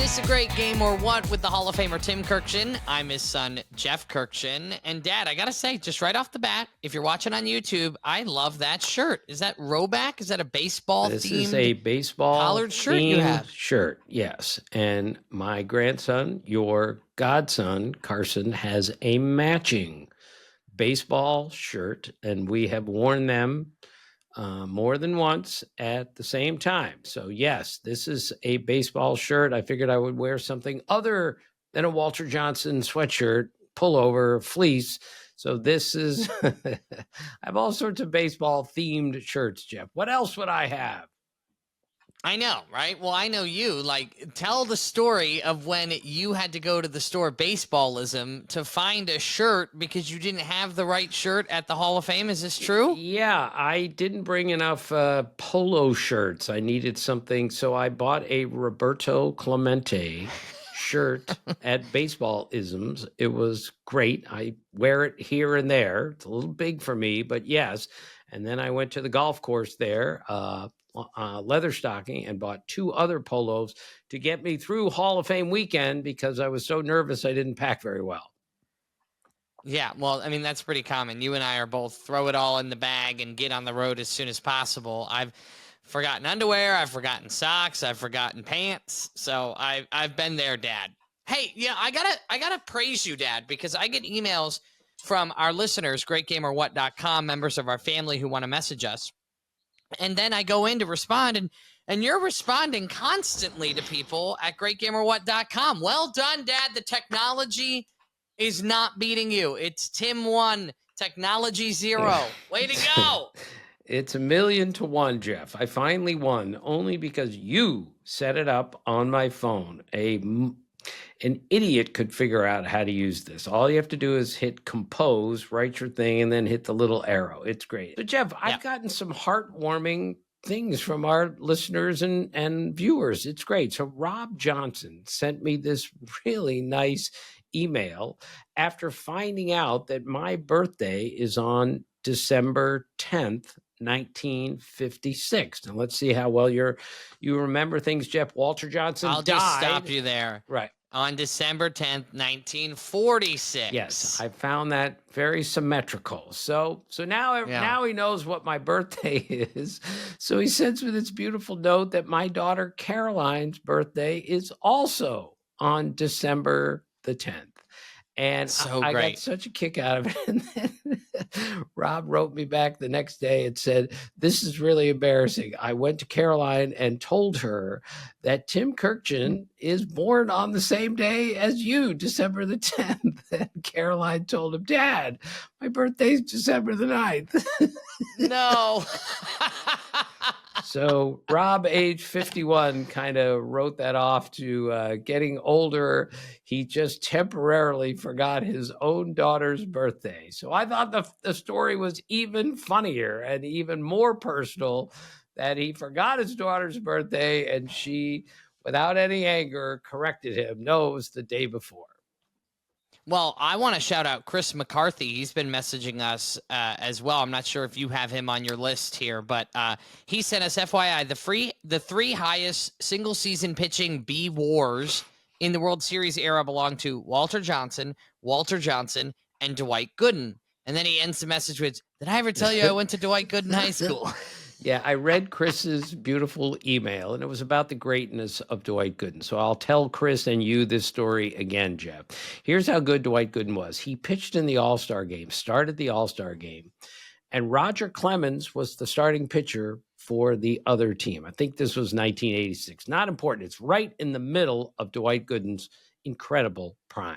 this a great game or what with the Hall of Famer Tim Kirkchin? I'm his son, Jeff Kirkchin. And Dad, I got to say, just right off the bat, if you're watching on YouTube, I love that shirt. Is that Roback? Is that a baseball-themed This is a baseball collared shirt you have? shirt, yes. And my grandson, your godson, Carson, has a matching baseball shirt, and we have worn them more than once at the same time. So yes, this is a baseball shirt. I figured I would wear something other than a Walter Johnson sweatshirt, pullover, fleece. So this is, I have all sorts of baseball themed shirts, Jeff. What else would I have? I know, right? Well, I know you. Like, tell the story of when you had to go to the store Baseballism to find a shirt because you didn't have the right shirt at the Hall of Fame. Is this true? Yeah, I didn't bring enough polo shirts. I needed something, so I bought a Roberto Clemente shirt at Baseballisms. It was great. I wear it here and there. It's a little big for me, but yes. And then I went to the golf course there, leather stocking, and bought 2 other polos to get me through Hall of Fame weekend because I was so nervous I didn't pack very well. Yeah, well, I mean, that's pretty common. You and I are both throw it all in the bag and get on the road as soon as possible. I've forgotten underwear, I've forgotten socks, I've forgotten pants. So I've been there, Dad. Hey, yeah, I gotta praise you, Dad, because I get emails from our listeners, greatgameorwhat.com, members of our family who want to message us. And then I go in to respond, and you're responding constantly to people at greatgameorwhat.com. Well done, Dad. The technology is not beating you. It's Tim 1, technology 0. Way to go. It's 1,000,000 to 1, Jeff. I finally won only because you set it up on my phone. An idiot could figure out how to use this. All you have to do is hit compose, write your thing, and then hit the little arrow. It's great. So, Jeff, I've gotten some heartwarming things from our listeners and viewers. It's great. So Rob Johnson sent me this really nice email after finding out that my birthday is on December 10th, 1956. Now let's see how well you remember things, Jeff. Walter Johnson I'll died. just stop you there. Right. On December 10th, 1946. Yes, I found that very symmetrical. So now he knows what my birthday is. So he sends me this beautiful note that my daughter Caroline's birthday is also on December the 10th. And I got such a kick out of it. And then Rob wrote me back the next day and said, "This is really embarrassing. I went to Caroline and told her that Tim Kirkchin is born on the same day as you, December the 10th. And Caroline told him, "Dad, my birthday's December the 9th. No. So Rob, age 51, kind of wrote that off to getting older. He just temporarily forgot his own daughter's birthday. So I thought the story was even funnier and even more personal, that he forgot his daughter's birthday and she, without any anger, corrected him. No, it was the day before. Well, I want to shout out Chris McCarthy. He's been messaging us as well. I'm not sure if you have him on your list here, but he sent us, FYI, the 3 highest single-season pitching B WARs in the World Series era belong to Walter Johnson, and Dwight Gooden. And then he ends the message with, "Did I ever tell you I went to Dwight Gooden High School?" Yeah, I read Chris's beautiful email, and it was about the greatness of Dwight Gooden. So I'll tell Chris and you this story again, Jeff. Here's how good Dwight Gooden was. He pitched in the All-Star game, started the All-Star game, and Roger Clemens was the starting pitcher for the other team. I think this was 1986. Not important. It's right in the middle of Dwight Gooden's incredible prime.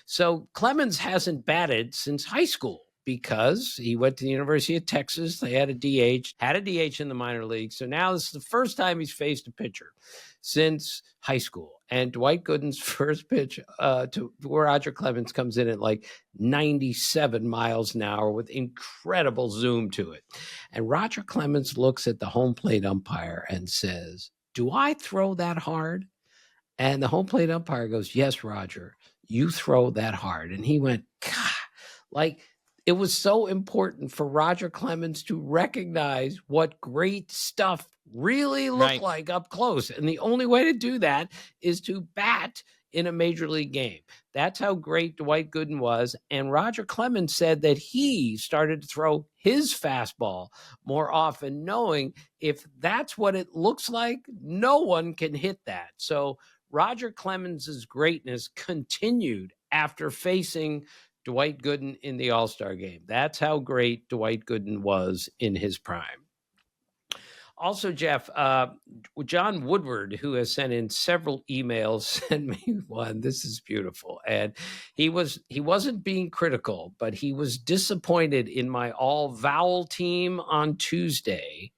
So Clemens hasn't batted since high school, because he went to the University of Texas. They had a DH in the minor leagues. So now this is the first time he's faced a pitcher since high school. And Dwight Gooden's first pitch to Roger Clemens comes in at like 97 miles an hour with incredible zoom to it. And Roger Clemens looks at the home plate umpire and says, "Do I throw that hard?" And the home plate umpire goes, "Yes, Roger, you throw that hard." And he went, "God," like, it was so important for Roger Clemens to recognize what great stuff really looked Right. like up close. And the only way to do that is to bat in a major league game. That's how great Dwight Gooden was. And Roger Clemens said that he started to throw his fastball more often, knowing if that's what it looks like, no one can hit that. So Roger Clemens's greatness continued after facing Dwight Gooden in the All-Star game. That's how great Dwight Gooden was in his prime. Also, Jeff, John Woodward, who has sent in several emails, sent me one. This is beautiful. And he wasn't being critical, but he was disappointed in my all-vowel team on Tuesday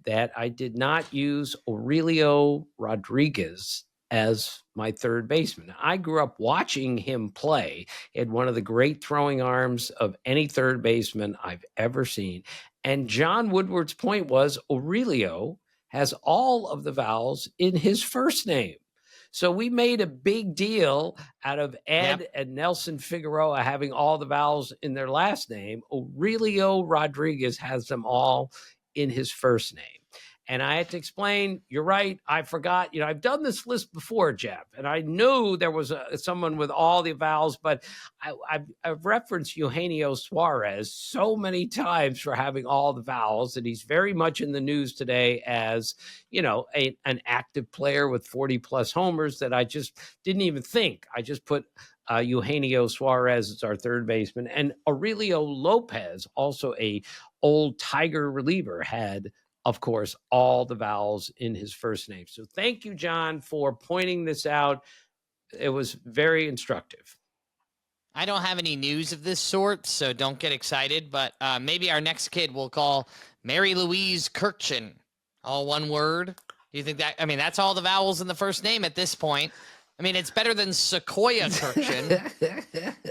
that I did not use Aurelio Rodriguez as my third baseman. I grew up watching him play. He had one of the great throwing arms of any third baseman I've ever seen. And John Woodward's point was Aurelio has all of the vowels in his first name. So we made a big deal out of Ed and Nelson Figueroa having all the vowels in their last name. Aurelio Rodriguez has them all in his first name. And I had to explain, you're right, I forgot. I've done this list before, Jeff, and I knew there was someone with all the vowels, but I've referenced Eugenio Suarez so many times for having all the vowels, and he's very much in the news today as, an active player with 40-plus homers that I just didn't even think. I just put Eugenio Suarez as our third baseman. And Aurelio Lopez, also a old Tiger reliever, had, of course, all the vowels in his first name. So thank you, John, for pointing this out. It was very instructive. I don't have any news of this sort, so don't get excited. But maybe our next kid will call Mary Louise Kirkchin. All one word. Do you think that? I mean, that's all the vowels in the first name at this point. I mean, it's better than Sequoia Kirkchin,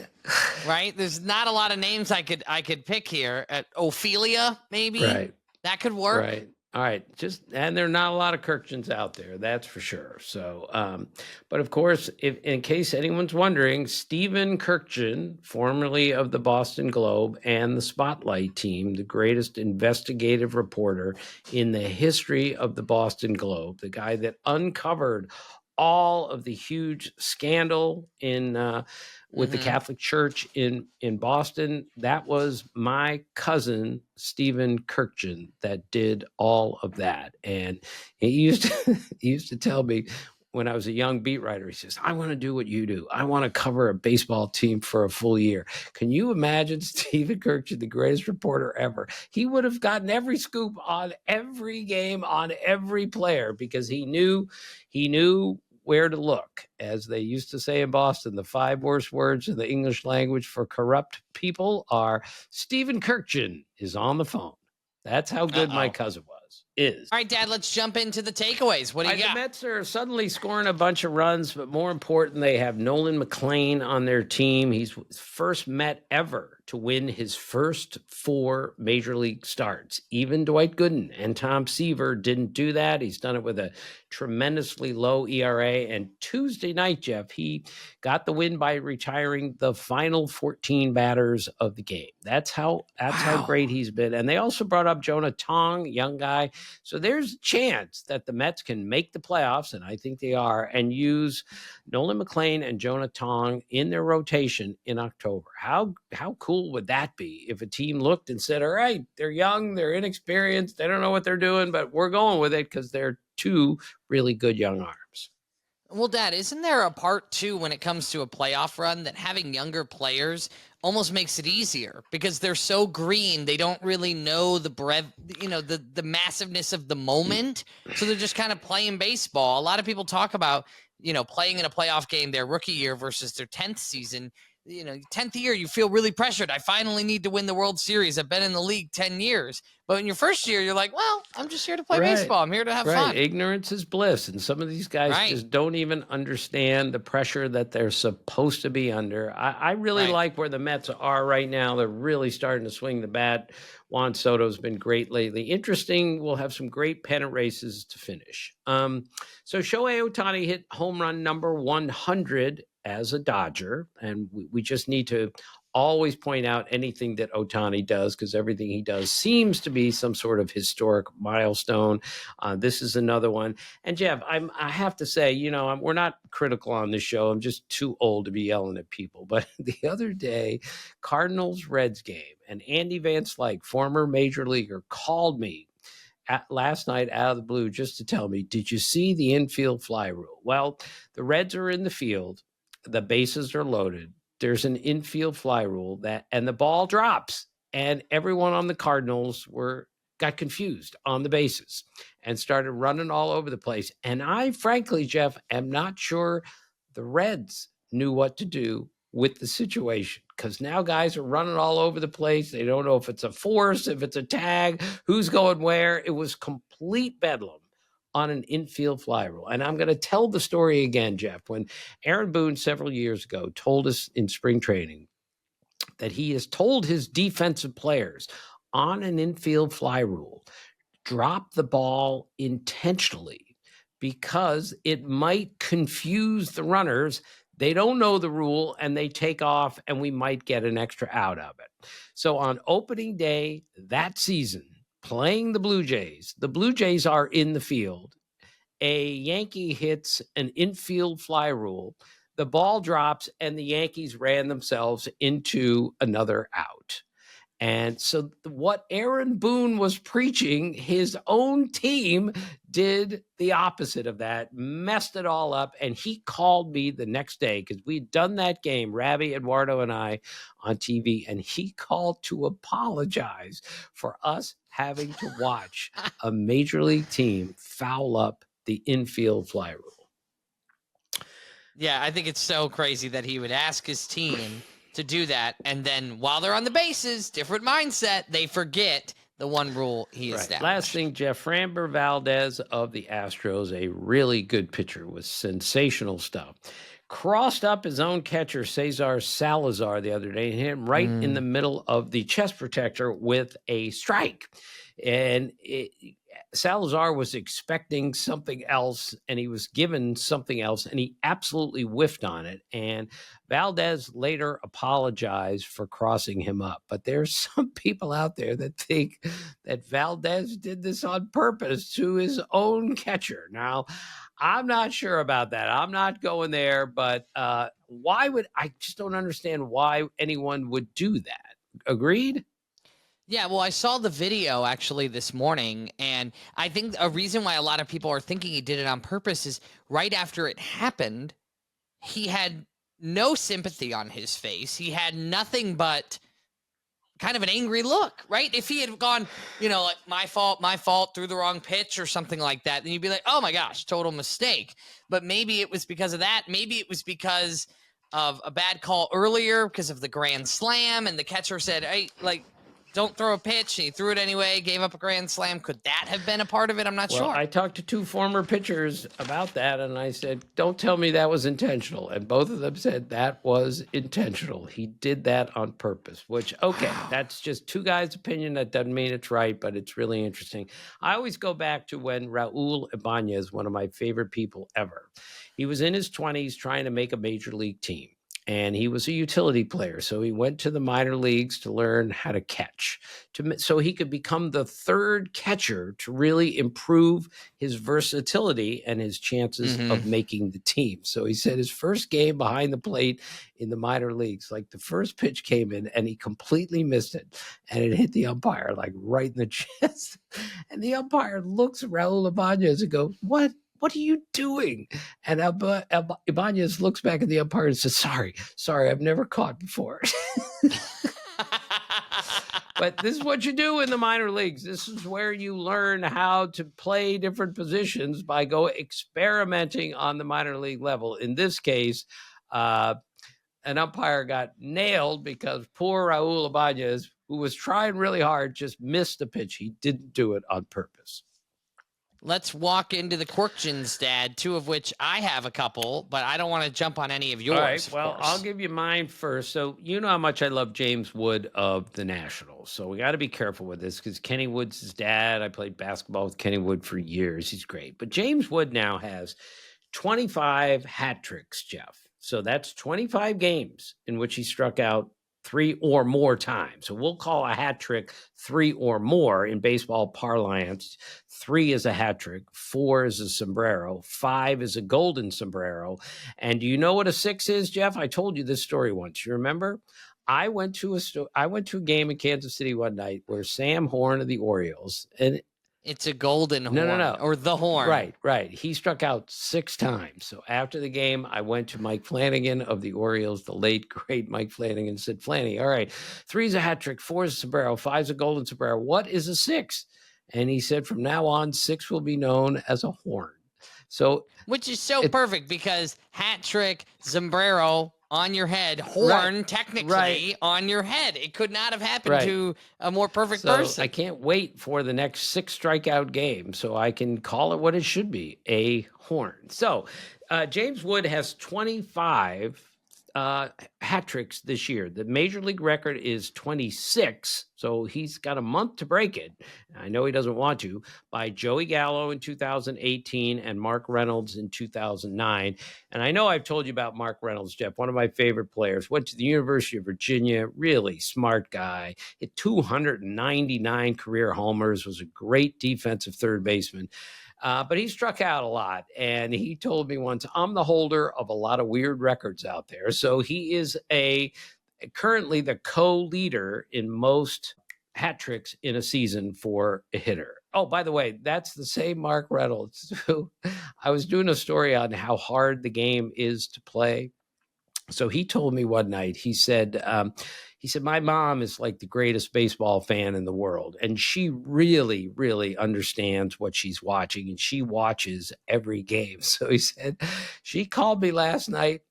right? There's not a lot of names I could pick here. Ophelia, maybe. Right. That could work. Right. All right. And there are not a lot of Kirkchins out there, that's for sure. So, but of course, in case anyone's wondering, Stephen Kirkchin, formerly of the Boston Globe and the Spotlight team, the greatest investigative reporter in the history of the Boston Globe, the guy that uncovered all of the huge scandal with the Catholic Church in Boston. That was my cousin, Stephen Kirkchin, that did all of that. And he used to tell me when I was a young beat writer, he says, I want to do what you do. I want to cover a baseball team for a full year. Can you imagine Stephen Kirkchin, the greatest reporter ever? He would have gotten every scoop on every game, on every player, because he knew where to look. As they used to say in Boston, the 5 worst words in the English language for corrupt people are Stephen Kirkchin is on the phone. That's how good my cousin was. All right, Dad, let's jump into the takeaways. What do you got? The Mets are suddenly scoring a bunch of runs, but more important, they have Nolan McLean on their team. He's first Met ever to win his first 4 major league starts. Even Dwight Gooden and Tom Seaver didn't do that. He's done it with a tremendously low ERA. And Tuesday night, Jeff, he got the win by retiring the final 14 batters of the game. That's how great he's been. And they also brought up Jonah Tong, young guy. So there's a chance that the Mets can make the playoffs, and I think they are, and use Nolan McLean and Jonah Tong in their rotation in October. How cool would that be if a team looked and said, all right, they're young, they're inexperienced, they don't know what they're doing, but we're going with it because they're 2 really good young arms. Well, Dad, isn't there a part, too, when it comes to a playoff run that having younger players almost makes it easier because they're so green, they don't really know the breadth, the massiveness of the moment. So they're just kind of playing baseball. A lot of people talk about, playing in a playoff game their rookie year versus their 10th season. 10th year, you feel really pressured. I finally need to win the World Series. I've been in the league 10 years. But in your first year, you're like, well, I'm just here to play baseball. I'm here to have fun. Ignorance is bliss. And some of these guys just don't even understand the pressure that they're supposed to be under. I really like where the Mets are right now. They're really starting to swing the bat. Juan Soto's been great lately. Interesting. We'll have some great pennant races to finish. So Shohei Ohtani hit home run number 100 as a Dodger, and we just need to always point out anything that Ohtani does because everything he does seems to be some sort of historic milestone. This is another one. And Jeff, I have to say, we're not critical on this show. I'm just too old to be yelling at people. But the other day, Cardinals Reds game, and Andy Van Slyke, former major leaguer, called me last night out of the blue just to tell me, did you see the infield fly rule? Well, the Reds are in the field. The bases are loaded. There's an infield fly rule and the ball drops, and everyone on the Cardinals got confused on the bases and started running all over the place. And I, frankly, Jeff, am not sure the Reds knew what to do with the situation because now guys are running all over the place. They don't know if it's a force, if it's a tag, who's going where. It was complete bedlam on an infield fly rule. And I'm going to tell the story again, Jeff, when Aaron Boone several years ago told us in spring training that he has told his defensive players on an infield fly rule, drop the ball intentionally because it might confuse the runners. They don't know the rule and they take off and we might get an extra out of it. So on opening day that season, playing the Blue Jays are in the field. A Yankee hits an infield fly rule. The ball drops and the Yankees ran themselves into another out. And so what Aaron Boone was preaching, his own team did the opposite of that, messed it all up. And he called me the next day because we'd done that game, Ravi, Eduardo, and I on TV. And he called to apologize for us having to watch a major league team foul up the infield fly rule. Yeah, I think it's so crazy that he would ask his team to do that, and then while they're on the bases, different mindset, they forget the one rule he established. Last thing, Jeff, Framber Valdez of the Astros, a really good pitcher with sensational stuff, crossed up his own catcher, Cesar Salazar, the other day and hit him right in the middle of the chest protector with a strike. And Salazar was expecting something else, and he was given something else, and he absolutely whiffed on it. And Valdez later apologized for crossing him up. But there's some people out there that think that Valdez did this on purpose to his own catcher. Now, I'm not sure about that. I'm not going there, but I just don't understand why anyone would do that. Agreed? Yeah, well, I saw the video actually this morning, and I think a reason why a lot of people are thinking he did it on purpose is right after it happened, he had no sympathy on his face. He had nothing but kind of an angry look, right? If he had gone, like my fault, threw the wrong pitch or something like that, then you'd be like, oh my gosh, total mistake. But maybe it was because of that. Maybe it was because of a bad call earlier because of the grand slam, and the catcher said, hey, don't throw a pitch. He threw it anyway, gave up a grand slam. Could that have been a part of it? I'm not sure. I talked to two former pitchers about that, and I said, don't tell me that was intentional. And both of them said that was intentional. He did that on purpose, which, okay, that's just two guys' opinion. That doesn't mean it's right, but it's really interesting. I always go back to when Raul Ibanez, one of my favorite people ever, he was in his 20s trying to make a major league team. And he was a utility player. So he went to the minor leagues to learn how to catch, so he could become the third catcher to really improve his versatility and his chances of making the team. So he said his first game behind the plate in the minor leagues, like the first pitch came in and he completely missed it. And it hit the umpire like right in the chest. And the umpire looks at Raul Ibanez and goes, what are you doing? And Ibanez looks back at the umpire and says, sorry, I've never caught before. But this is what you do in the minor leagues. This is where you learn how to play different positions by experimenting on the minor league level. In this case, an umpire got nailed because poor Raul Ibanez, who was trying really hard, just missed the pitch. He didn't do it on purpose. Let's walk into the Quirkins, Dad, two of which I have a couple, but I don't want to jump on any of yours. All right, well, I'll give you mine first. So you know how much I love James Wood of the Nationals. So we got to be careful with this because Kenny Wood's his dad. I played basketball with Kenny Wood for years. He's great. But James Wood now has 25 hat tricks, Jeff. So that's 25 games in which he struck out 3 or more times. So we'll call a hat trick 3 or more in baseball parlance. 3 is a hat trick, 4 is a sombrero, 5 is a golden sombrero. And do you know what a 6 is, Jeff? I told you this story once. You remember? I went to a game in Kansas City one night where Sam Horn of the Orioles, and It's a golden horn no. or the horn. Right. He struck out 6 times. So after the game, I went to Mike Flanagan of the Orioles, the late, great Mike Flanagan, said, Flanny, all right, 3 is a hat trick, 4 is a sombrero, 5 is a golden sombrero. What is a 6? And he said, from now on, 6 will be known as a horn. So, which is so perfect because hat trick, sombrero on your head, horn technically on your head. It could not have happened to a more perfect person. I can't wait for the next 6 strikeout game so I can call it what it should be, a horn. So James Wood has 25 hat tricks this year. The major league record is 26, so he's got a month to break it. I know he doesn't want to, by Joey Gallo in 2018 and Mark Reynolds in 2009. And I know I've told you about Mark Reynolds, Jeff, one of my favorite players, went to the University of Virginia, really smart guy, hit 299 career homers, was a great defensive third baseman. But he struck out a lot, and he told me once, I'm the holder of a lot of weird records out there. So he is currently the co-leader in most hat tricks in a season for a hitter. Oh, by the way, that's the same Mark Reynolds who I was doing a story on how hard the game is to play. So he told me one night, he said, my mom is like the greatest baseball fan in the world. And she really, really understands what she's watching. And she watches every game. So he said, she called me last night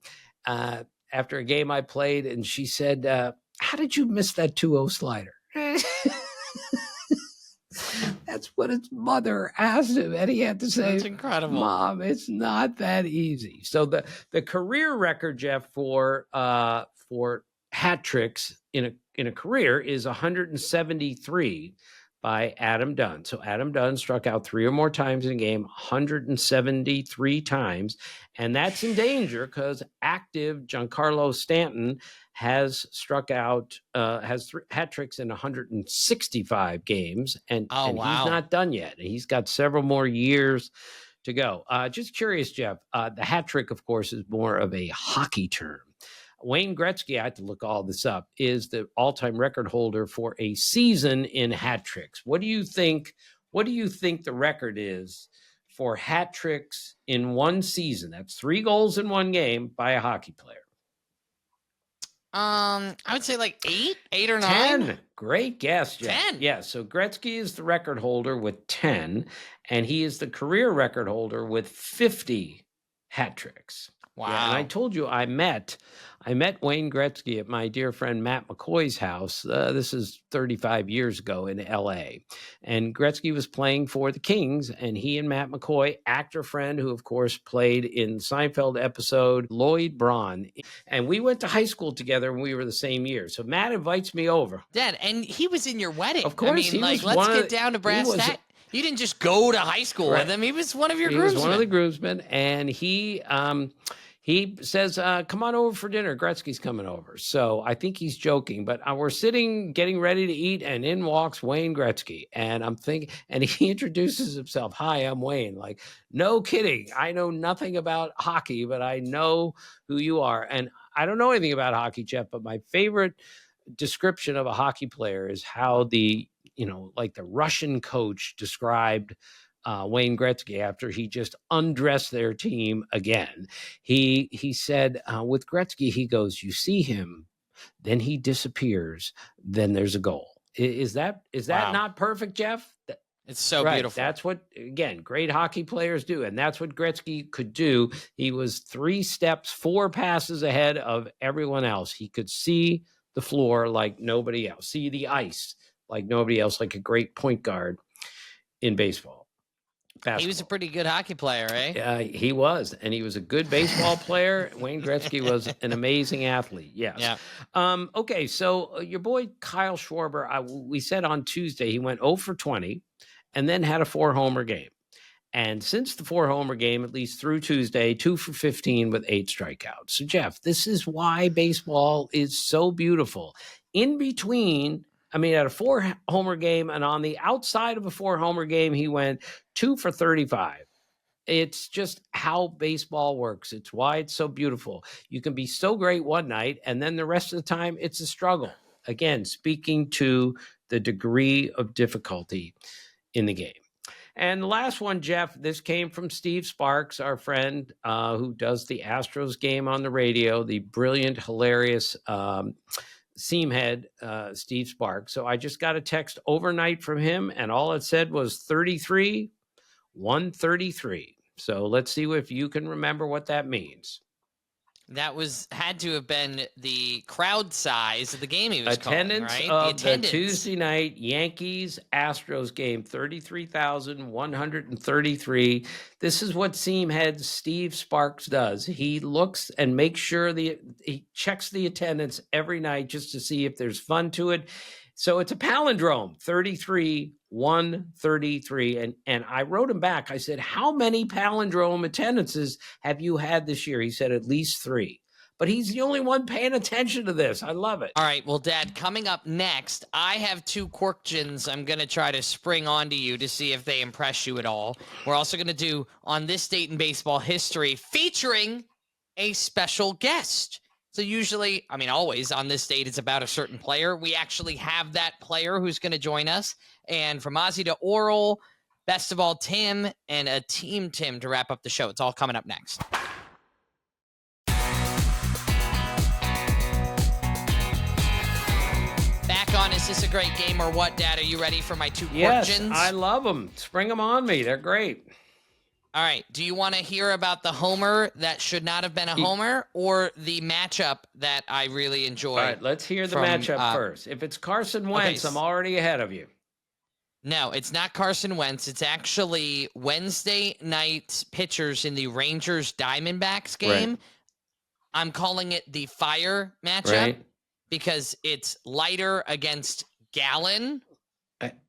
after a game I played. And she said, how did you miss that 2-0 slider? That's what his mother asked him. And he had to say, that's incredible, Mom, it's not that easy. So the career record, Jeff, for hat tricks in a career is 173 by Adam Dunn. So Adam Dunn struck out 3 or more times in a game, 173 times. And that's in danger because active Giancarlo Stanton has struck out, has 3 hat tricks in 165 games. And he's not done yet. He's got several more years to go. Just curious, Jeff, the hat trick, of course, is more of a hockey term. Wayne Gretzky, I had to look all this up, is the all-time record holder for a season in hat tricks. What do you think the record is for hat tricks in one season? That's 3 goals in one game by a hockey player. I would say like 8 or 9. 10. Great guess, Jeff. 10. Yeah, so Gretzky is the record holder with 10, and he is the career record holder with 50 hat tricks. Wow. Yeah, and I told you I met Wayne Gretzky at my dear friend Matt McCoy's house. This is 35 years ago in L.A. And Gretzky was playing for the Kings, and he and Matt McCoy, actor friend who, of course, played in the Seinfeld episode Lloyd Braun. And we went to high school together, and we were the same year. So Matt invites me over. Dad, and he was in your wedding. Of course. I mean, let's get down to brass tacks. You didn't just go to high school with him. He was one of your groomsmen. He was one of the groomsmen, and he says, come on over for dinner. Gretzky's coming over. So I think he's joking, but we're sitting, getting ready to eat, and in walks Wayne Gretzky. And I'm thinking, and he introduces himself. Hi, I'm Wayne. Like, no kidding. I know nothing about hockey, but I know who you are. And I don't know anything about hockey, Jeff, but my favorite description of a hockey player is how the Russian coach described Wayne Gretzky after he just undressed their team again. He said, with Gretzky, he goes, you see him, then he disappears, then there's a goal. Is that not perfect, Jeff? It's so beautiful. That's what, again, great hockey players do. And that's what Gretzky could do. He was 3 steps, 4 passes ahead of everyone else. He could see the floor like nobody else, see the ice like nobody else, like a great point guard in baseball. Basketball. He was a pretty good hockey player, eh? He was, and he was a good baseball player. Wayne Gretzky was an amazing athlete. Yes. Yeah. Okay, so your boy Kyle Schwarber, we said on Tuesday he went 0 for 20, and then had a 4-homer game. And since the 4-homer game, at least through Tuesday, 2 for 15 with 8 strikeouts. So, Jeff, this is why baseball is so beautiful. In between, at a 4-homer game and on the outside of a 4-homer game, he went 2 for 35. It's just how baseball works. It's why it's so beautiful. You can be so great one night, and then the rest of the time, it's a struggle. Again, speaking to the degree of difficulty in the game. And the last one, Jeff, this came from Steve Sparks, our friend who does the Astros game on the radio, the brilliant, hilarious seam head, Steve Sparks. So I just got a text overnight from him, and all it said was 33, 133. So let's see if you can remember what that means. That had to have been the crowd size of the game he was attendance calling, right? Of the Tuesday night Yankees Astros game, 33,133. This is what seam head Steve Sparks does. He looks and makes sure he checks the attendance every night just to see if there's fun to it. So it's a palindrome, 33, 133. And I wrote him back. I said, how many palindrome attendances have you had this year? He said, at least 3. But he's the only one paying attention to this. I love it. All right. Well, Dad, coming up next, I have 2 questions I'm going to try to spring onto you to see if they impress you at all. We're also going to do On This Date in Baseball History, featuring a special guest. So usually, always on this date, it's about a certain player. We actually have that player who's going to join us. And from Ozzy to Oral, best of all, Tim, and a team Tim to wrap up the show. It's all coming up next. Back on Is This a Great Game or What, Dad? Are you ready for my 2 questions? Yes, I love them. Spring them on me. They're great. All right. Do you want to hear about the homer that should not have been a homer, or the matchup that I really enjoyed? All right, let's hear the matchup first. If it's Carson Wentz, I'm already ahead of you. No, it's not Carson Wentz. It's actually Wednesday night pitchers in the Rangers Diamondbacks game. Right. I'm calling it the fire matchup because it's Leiter against Gallon.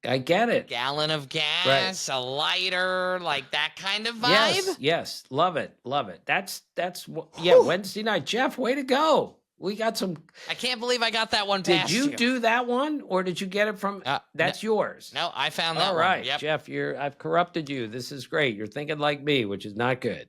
I get it. Gallon of gas, a lighter, like that kind of vibe. Yes. Love it. That's Wednesday night. Jeff, way to go. We got some. I can't believe I got that one past you. Did you do that one, or did you get it from? That's yours. No, I found that one. All right, one. Yep. Jeff, I've corrupted you. This is great. You're thinking like me, which is not good.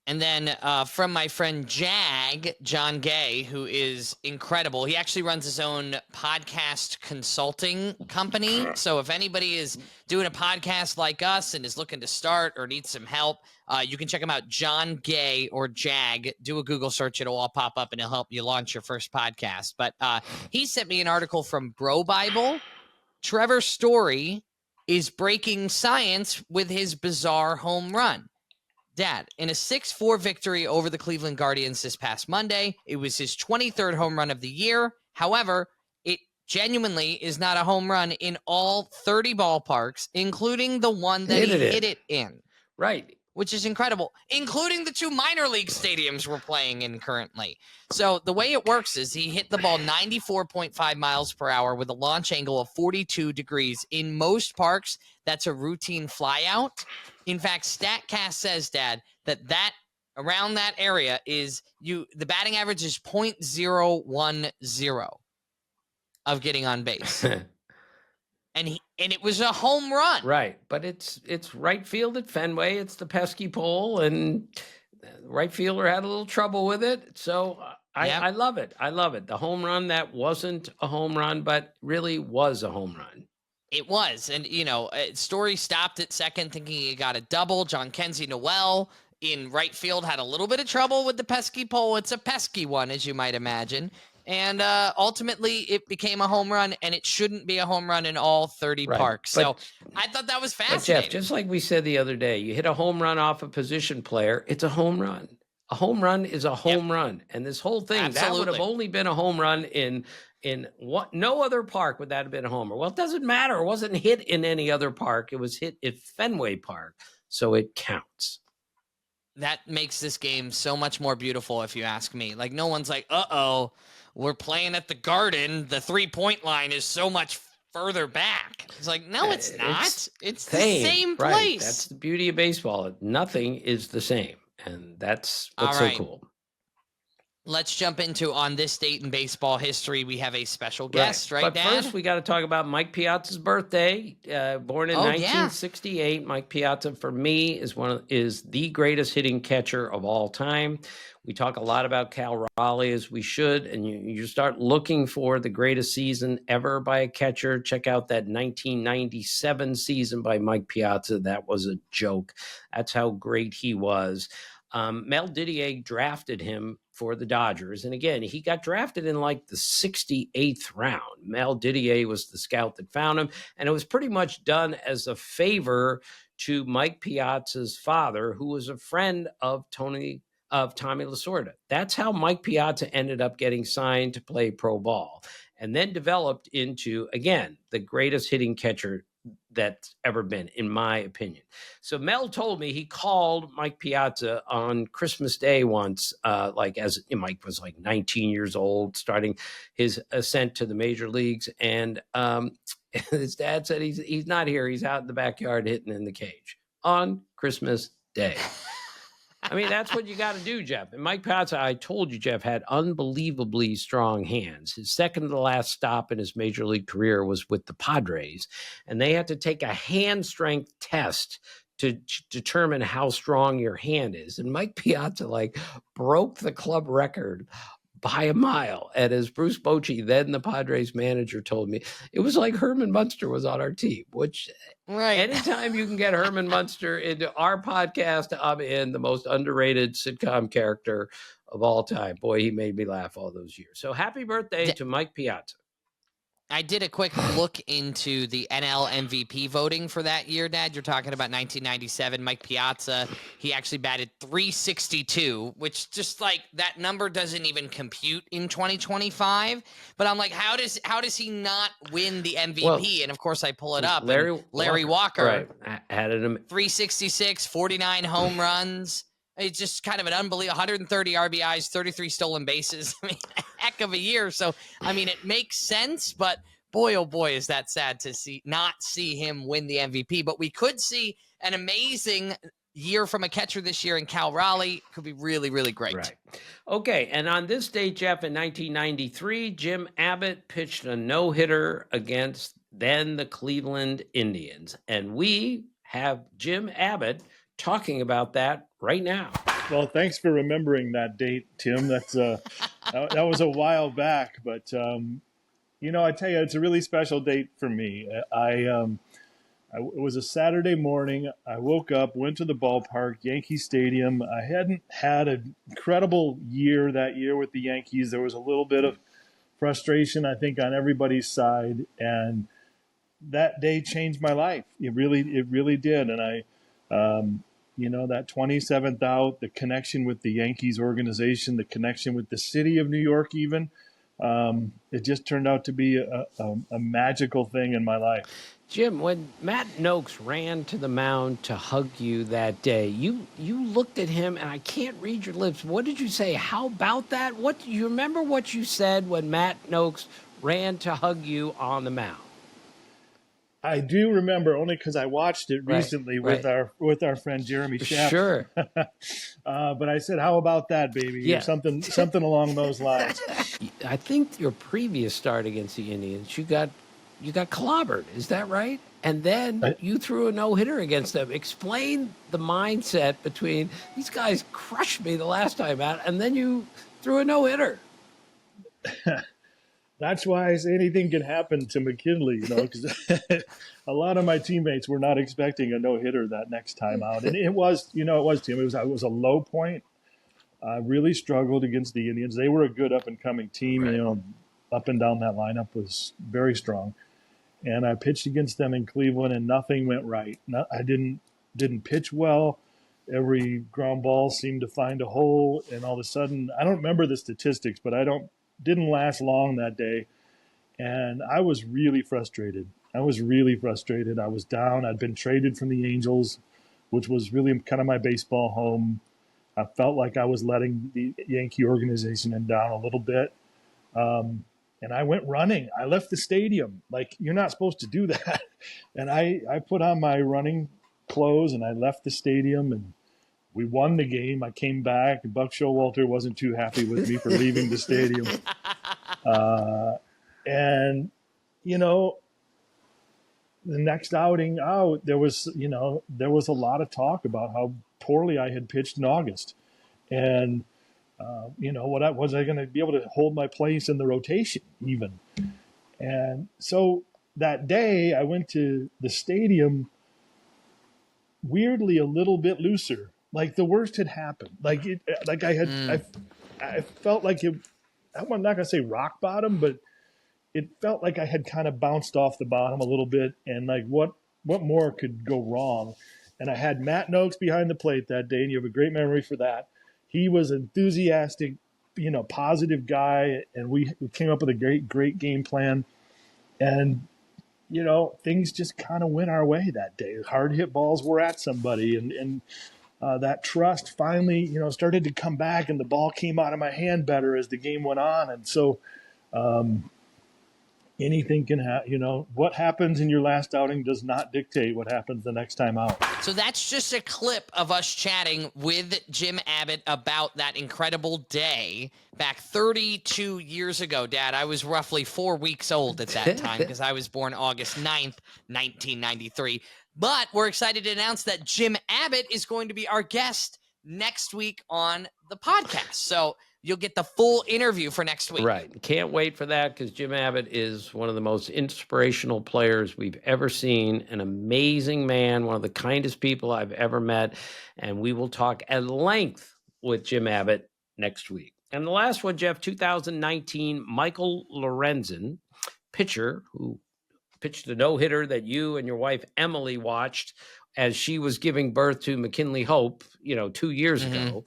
And then from my friend John Gay, who is incredible. He actually runs his own podcast consulting company. So if anybody is doing a podcast like us and is looking to start or needs some help, you can check him out, John Gay or Jag. Do a Google search. It'll all pop up and it'll help you launch your first podcast. But he sent me an article from Bro Bible. Trevor Story is breaking science with his bizarre home run. Dad, in a 6-4 victory over the Cleveland Guardians this past Monday, it was his 23rd home run of the year. However, it genuinely is not a home run in all 30 ballparks, including the one that he hit it in. Right. Which is incredible, including the 2 minor league stadiums we're playing in currently. So the way it works is he hit the ball 94.5 miles per hour with a launch angle of 42 degrees. In most parks, that's a routine flyout. In fact, StatCast says, Dad, that around that area is the batting average is .010 of getting on base. And it was a home run. Right. But it's right field at Fenway. It's the pesky pole, and the right fielder had a little trouble with it. So I love it. I love it. The home run that wasn't a home run, but really was a home run. It was. And, Story stopped at second thinking he got a double. John Kenzie Noel in right field had a little bit of trouble with the pesky pole. It's a pesky one, as you might imagine. And ultimately, it became a home run, and it shouldn't be a home run in all 30 parks. So I thought that was fascinating. But Jeff, just like we said the other day, you hit a home run off a position player, it's a home run. A home run is a home run. And this whole thing, that would have only been a home run in what? No other park would that have been a homer. Well, it doesn't matter. It wasn't hit in any other park. It was hit at Fenway Park, so it counts. That makes this game so much more beautiful, if you ask me. No one's like, we're playing at the Garden. The 3-point line is so much further back. It's like, no, it's not. It's the same, same right? place. That's the beauty of baseball. Nothing is the same, and that's what's All so right. cool. Let's jump into on this date in baseball history. We have a special guest, right, But Dad? first, we got to talk about Mike Piazza's birthday. Born in 1968, Mike Piazza for me is the greatest hitting catcher of all time. We talk a lot about Cal Raleigh, as we should, and you start looking for the greatest season ever by a catcher. Check out that 1997 season by Mike Piazza. That was a joke. That's how great he was. Mel Didier drafted him for the Dodgers. And again, he got drafted in like the 68th round. Mel Didier was the scout that found him. And it was pretty much done as a favor to Mike Piazza's father, who was a friend of Tommy Lasorda. That's how Mike Piazza ended up getting signed to play pro ball and then developed into, again, the greatest hitting catcher that's ever been, in my opinion. So Mel told me he called Mike Piazza on Christmas Day once, as Mike was like 19 years old, starting his ascent to the major leagues. And his dad said he's not here. He's out in the backyard hitting in the cage on Christmas Day. I mean, that's what you got to do, Jeff. And Mike Piazza, I told you, Jeff, had unbelievably strong hands. His second to last stop in his major league career was with the Padres, and they had to take a hand strength test to determine how strong your hand is. And Mike Piazza broke the club record by a mile. And as Bruce Bochy, then the Padres manager, told me, it was like Herman Munster was on our team, which anytime you can get Herman Munster into our podcast, I'm in. The most underrated sitcom character of all time. Boy, he made me laugh all those years. So happy birthday to Mike Piazza. I did a quick look into the NL MVP voting for that year, Dad. You're talking about 1997. Mike Piazza, he actually batted .362, which just that number doesn't even compute in 2025. But I'm like, how does he not win the MVP? Well, and of course, I pull it up. Larry Walker added him .366, 49 home runs. It's just kind of an unbelievable 130 RBIs, 33 stolen bases. I mean, heck of a year. So, I mean, it makes sense, but boy, oh boy, is that sad to not see him win the MVP. But we could see an amazing year from a catcher this year in Cal Raleigh. Could be really, really great. Right. Okay. And on this date, Jeff, in 1993, Jim Abbott pitched a no-hitter against then the Cleveland Indians. And we have Jim Abbott talking about that right now. Well, thanks for remembering that date, Tim. That's that was a while back, but I tell you, it's a really special date for me. It was a Saturday morning. I woke up, went to the ballpark, Yankee Stadium. I hadn't had an incredible year that year with the Yankees. There was a little bit of frustration, I think, on everybody's side, and that day changed my life. It really did, and that 27th out, the connection with the Yankees organization, the connection with the city of New York even, it just turned out to be a magical thing in my life. Jim, when Matt Noakes ran to the mound to hug you that day, you looked at him, and I can't read your lips. What did you say? How about that? What do you remember what you said when Matt Noakes ran to hug you on the mound? I do remember, only because I watched it recently with our friend Jeremy Schaff. Sure. But I said, "How about that, baby?" Yeah. Or something along those lines. I think your previous start against the Indians, you got clobbered. Is that right? And then you threw a no-hitter against them. Explain the mindset between these guys crushed me the last time out, and then you threw a no-hitter. That's why I say anything can happen to McKinley, because a lot of my teammates were not expecting a no-hitter that next time out. And it was, Tim, it was a low point. I really struggled against the Indians. They were a good up-and-coming team. Right. Up and down that lineup was very strong. And I pitched against them in Cleveland, and nothing went right. I didn't pitch well. Every ground ball seemed to find a hole, and all of a sudden, I don't remember the statistics, but didn't last long that day, and I was really frustrated. I was down. I'd been traded from the Angels, which was really kind of my baseball home. I felt like I was letting the Yankee organization down a little bit. and I went running. I left the stadium. Like, you're not supposed to do that. And I put on my running clothes and I left the stadium, and we won the game. I came back, and Buck Showalter wasn't too happy with me for leaving the stadium. And, you know, the next outing out, there was a lot of talk about how poorly I had pitched in August. And, was I going to be able to hold my place in the rotation even? And so that day I went to the stadium weirdly a little bit looser. Like, the worst had happened. I felt like it, I'm not going to say rock bottom, but it felt like I had kind of bounced off the bottom a little bit, and like what more could go wrong? And I had Matt Noakes behind the plate that day, and you have a great memory for that. He was enthusiastic, positive guy, and we came up with a great game plan. And, things just kind of went our way that day. Hard hit balls were at somebody, and that trust finally, started to come back, and the ball came out of my hand better as the game went on. And so, anything can happen. What happens in your last outing does not dictate what happens the next time out. So that's just a clip of us chatting with Jim Abbott about that incredible day back 32 years ago, Dad. I was roughly 4 weeks old at that time because I was born August 9th, 1993. But we're excited to announce that Jim Abbott is going to be our guest next week on the podcast. So you'll get the full interview for next week. Right. Can't wait for that, because Jim Abbott is one of the most inspirational players we've ever seen, an amazing man, one of the kindest people I've ever met. And we will talk at length with Jim Abbott next week. And the last one, Jeff, 2019, Michael Lorenzen, pitcher who pitched a no-hitter that you and your wife Emily watched as she was giving birth to McKinley Hope, 2 years ago.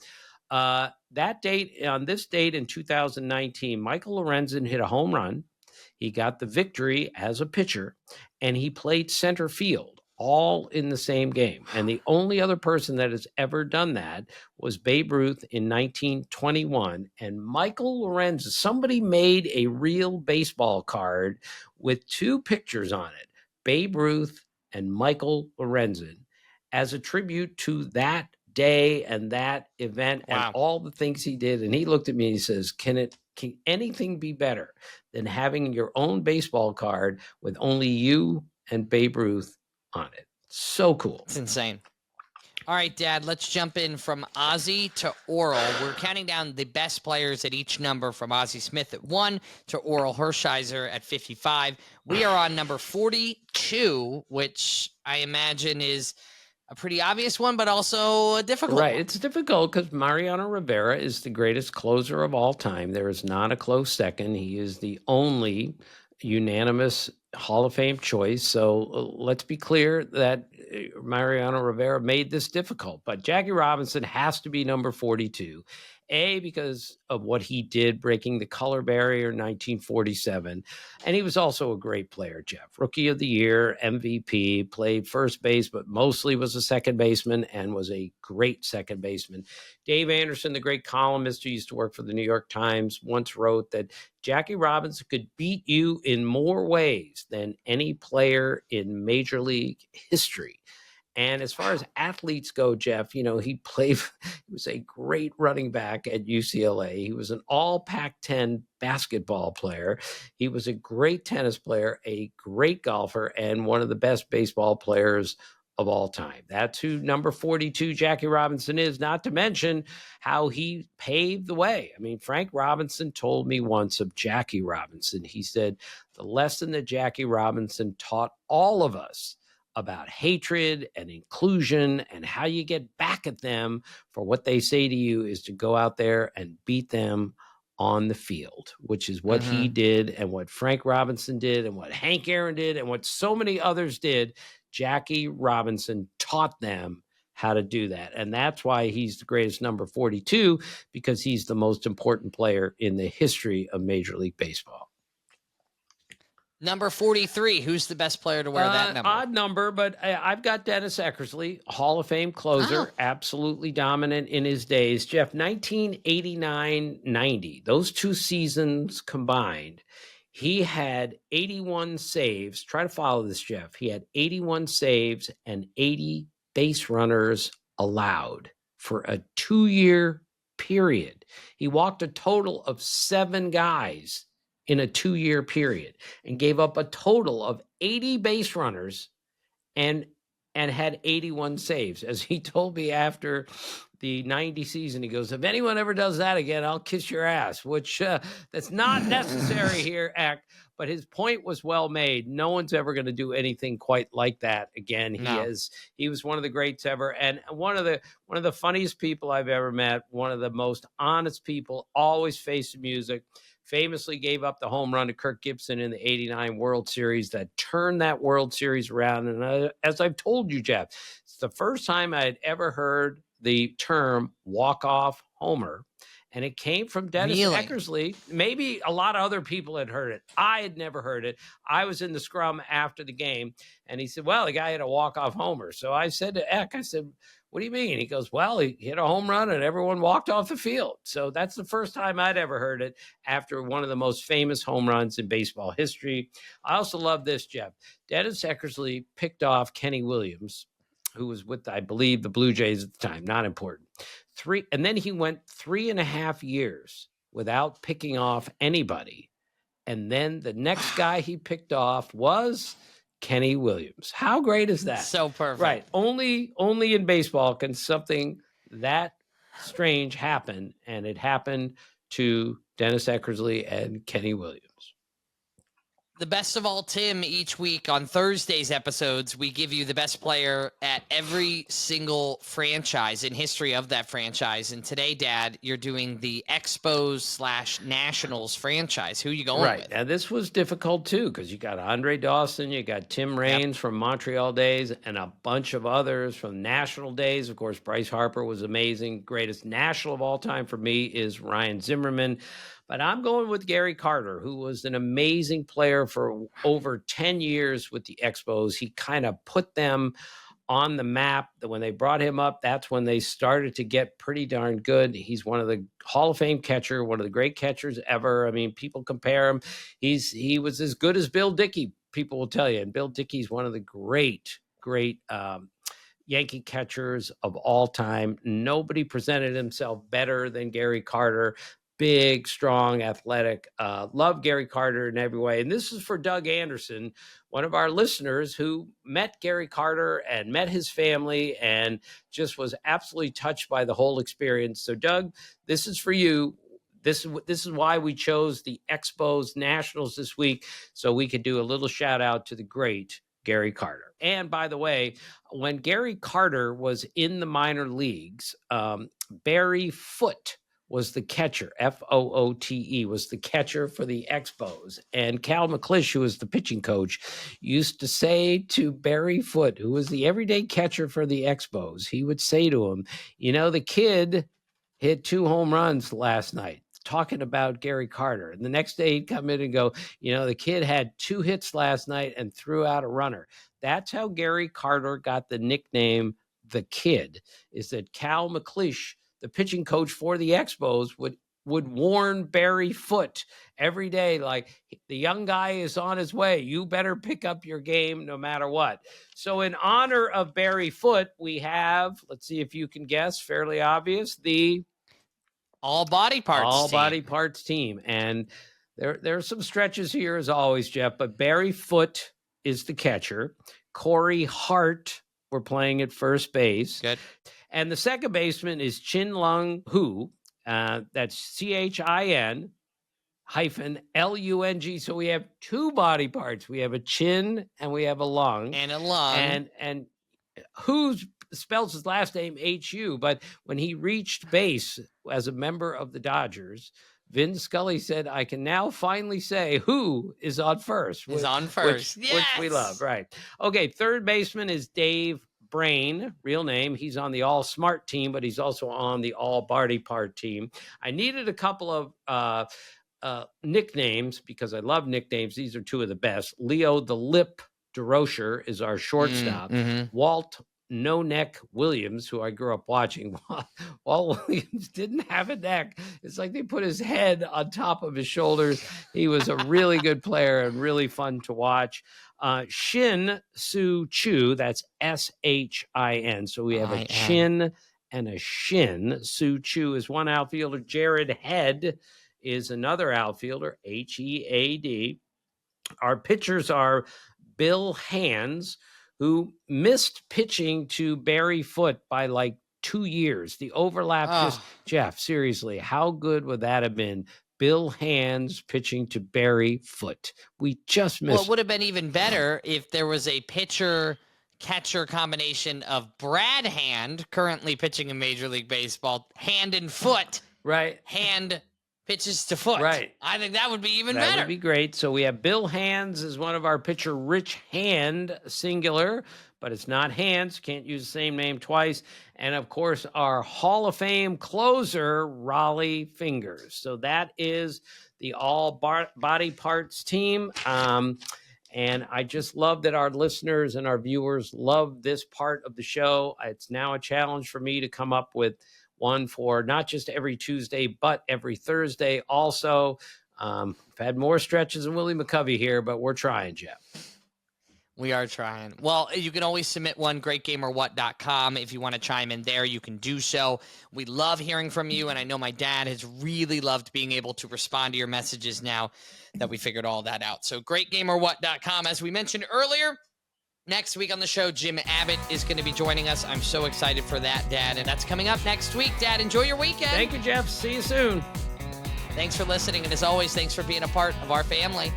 On this date in 2019, Michael Lorenzen hit a home run. He got the victory as a pitcher, and he played center field all in the same game. And the only other person that has ever done that was Babe Ruth in 1921. And Michael Lorenzen, somebody made a real baseball card with two pictures on it, Babe Ruth and Michael Lorenzen, as a tribute to that day and that event. Wow. And all the things he did. And he looked at me and he says, can anything be better than having your own baseball card with only you and Babe Ruth on it? So cool. It's insane. All right, Dad, let's jump in from Ozzie to Oral. We're counting down the best players at each number, from Ozzie Smith at 1 to Oral Hershiser at 55. We are on number 42, which I imagine is a pretty obvious one, but also a difficult one. It's difficult because Mariano Rivera is the greatest closer of all time. There is not a close second. He is the only unanimous Hall of Fame choice. So let's be clear that Mariano Rivera made this difficult. But Jackie Robinson has to be number 42. A, because of what he did breaking the color barrier in 1947. And he was also a great player, Jeff. Rookie of the Year, MVP, played first base, but mostly was a second baseman and was a great second baseman. Dave Anderson, the great columnist who used to work for the New York Times, once wrote that Jackie Robinson could beat you in more ways than any player in Major League history. And as far as athletes go, Jeff, he was a great running back at UCLA. He was an all Pac-10 basketball player. He was a great tennis player, a great golfer, and one of the best baseball players of all time. That's who number 42 Jackie Robinson is, not to mention how he paved the way. I mean, Frank Robinson told me once of Jackie Robinson. He said, the lesson that Jackie Robinson taught all of us about hatred and inclusion and how you get back at them for what they say to you is to go out there and beat them on the field, which is what he did and what Frank Robinson did and what Hank Aaron did and what so many others did. Jackie Robinson taught them how to do that. And that's why he's the greatest number 42, because he's the most important player in the history of Major League Baseball. Number 43, who's the best player to wear that number? Odd number, but I've got Dennis Eckersley, Hall of Fame closer, absolutely dominant in his days. Jeff, 1989-90, those two seasons combined, He had 81 saves. Try to follow this, Jeff. He had 81 saves and 80 base runners allowed for a 2-year period. He walked a total of 7 guys in a 2-year period and gave up a total of 80 base runners and had 81 saves. As he told me after the 90 season, he goes, if anyone ever does that again, I'll kiss your ass, which that's not necessary here, Eck. But his point was well made. No one's ever going to do anything quite like that again. No. He was one of the greats ever, and one of the funniest people I've ever met, one of the most honest people, always faced the music. Famously gave up the home run to Kirk Gibson in the 89 World Series that turned that World Series around. And as I've told you, Jeff, it's the first time I had ever heard the term walk-off homer. And it came from Dennis Eckersley. Maybe a lot of other people had heard it. I had never heard it. I was in the scrum after the game, and he said, well, the guy had a walk-off homer. So I said to Eck, I said, what do you mean? He goes, well, he hit a home run and everyone walked off the field. So that's the first time I'd ever heard it after one of the most famous home runs in baseball history. I also love this, Jeff. Dennis Eckersley picked off Kenny Williams, who was with, I believe, the Blue Jays at the time. Not important. And then he went 3.5 years without picking off anybody. And then the next guy he picked off was Kenny Williams. How great is that? So perfect. Right. Only in baseball can something that strange happen, and it happened to Dennis Eckersley and Kenny Williams. The best of all Tim each week on Thursday's episodes, we give you the best player at every single franchise in history of that franchise. And today, Dad, you're doing the Expos/Nationals franchise. Who are you going with? Right. Now, this was difficult, too, because you got Andre Dawson, you got Tim Raines from Montreal days, and a bunch of others from National days. Of course, Bryce Harper was amazing. Greatest National of all time for me is Ryan Zimmerman. But I'm going with Gary Carter, who was an amazing player for over 10 years with the Expos. He kind of put them on the map. When they brought him up, that's when they started to get pretty darn good. He's one of the Hall of Fame catcher, one of the great catchers ever. I mean, people compare him. He was as good as Bill Dickey, people will tell you. And Bill Dickey's one of the great Yankee catchers of all time. Nobody presented himself better than Gary Carter. Big, strong, athletic. Love Gary Carter in every way. And this is for Doug Anderson, one of our listeners who met Gary Carter and met his family and just was absolutely touched by the whole experience. So, Doug, this is for you. This is why we chose the Expos Nationals this week, so we could do a little shout out to the great Gary Carter. And by the way, when Gary Carter was in the minor leagues, Barry Foote was the catcher. Foote was the catcher for the Expos. And Cal McClish, who was the pitching coach, used to say to Barry Foote, who was the everyday catcher for the Expos, he would say to him, you know, the kid hit 2 home runs last night, talking about Gary Carter. And the next day he'd come in and go, you know, the kid had 2 hits last night and threw out a runner. That's how Gary Carter got the nickname The Kid, is that Cal McClish, the pitching coach for the Expos, would warn Barry Foote every day, like, the young guy is on his way. You better pick up your game no matter what. So in honor of Barry Foote, we have, let's see if you can guess, fairly obvious, the All Body Parts team. And there are some stretches here as always, Jeff, but Barry Foote is the catcher. Corey Hart, we're playing at first base. Good. And the second baseman is Chin Lung Hu. That's CHIN-LUNG. So we have 2 body parts. We have a chin and we have a lung. And a lung. And Hu spells his last name HU. But when he reached base as a member of the Dodgers, Vin Scully said, I can now finally say who is on first. Which we love, right. Okay, third baseman is Dave Brain, real name. He's on the All Smart team, but he's also on the All Body Part team. I needed a couple of nicknames because I love nicknames. These are 2 of the best. Leo the Lip DeRocher is our shortstop. Mm-hmm. Walt No Neck Williams, who I grew up watching. Walt Williams didn't have a neck. It's like they put his head on top of his shoulders. He was a really good player and really fun to watch. Shin Soo Choo, that's Shin. So we have a chin and a shin. Soo Choo is one outfielder. Jared Head is another outfielder, Head. Our pitchers are Bill Hands, who missed pitching to Barry Foote by like 2 years. The overlap just, Jeff, seriously, how good would that have been? Bill Hands pitching to Barry Foote. We just missed. Well, it would have been even better if there was a pitcher-catcher combination of Brad Hand, currently pitching in Major League Baseball, Hand and Foot. Right. Hand pitches to Foot. Right. I think that would be even better. That would be great. So we have Bill Hands as one of our pitcher, Rich Hand, singular, but it's not Hands. Can't use the same name twice. And, of course, our Hall of Fame closer, Raleigh Fingers. So that is the all body parts team. And I just love that our listeners and our viewers love this part of the show. It's now a challenge for me to come up with one for not just every Tuesday, but every Thursday also. I've had more stretches than Willie McCovey here, but we're trying, Jeff. We are trying. Well, you can always submit one, greatgameorwhat.com. If you want to chime in there, you can do so. We love hearing from you, and I know my dad has really loved being able to respond to your messages now that we figured all that out. So greatgameorwhat.com. As we mentioned earlier, next week on the show, Jim Abbott is going to be joining us. I'm so excited for that, Dad, and that's coming up next week. Dad, enjoy your weekend. Thank you, Jeff. See you soon. Thanks for listening, and as always, thanks for being a part of our family.